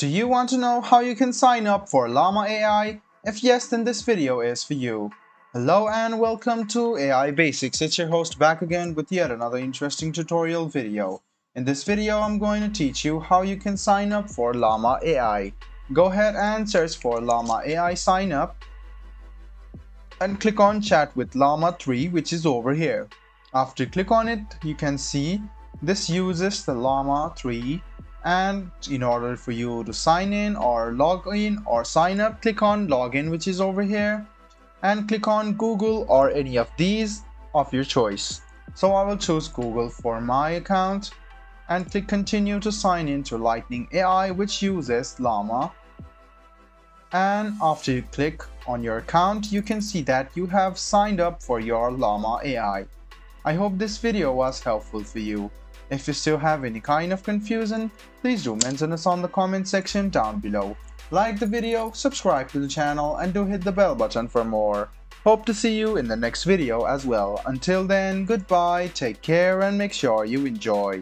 Do you want to know how you can sign up for Llama AI? If yes, then this video is for you. Hello and welcome to AI Basics. It's your host back again with yet another interesting tutorial video. In this video, I'm going to teach you how you can sign up for Llama AI. Go ahead and search for Llama AI sign up and click on Chat with Llama 3, which is over here. After you click on it, you can see this uses the Llama 3, and in order for you to sign in or log in or sign up, click on login, which is over here, and click on Google or any of these of your choice. So I will choose Google for my account and click continue to sign in to Lightning AI, which uses Llama. And after you click on your account, you can see that you have signed up for your Llama AI. I hope this video was helpful for you. If you still have any kind of confusion, please do mention us on the comment section down below. Like the video, subscribe to the channel, and do hit the bell button for more. Hope to see you in the next video as well. Until then, goodbye, take care, and make sure you enjoy.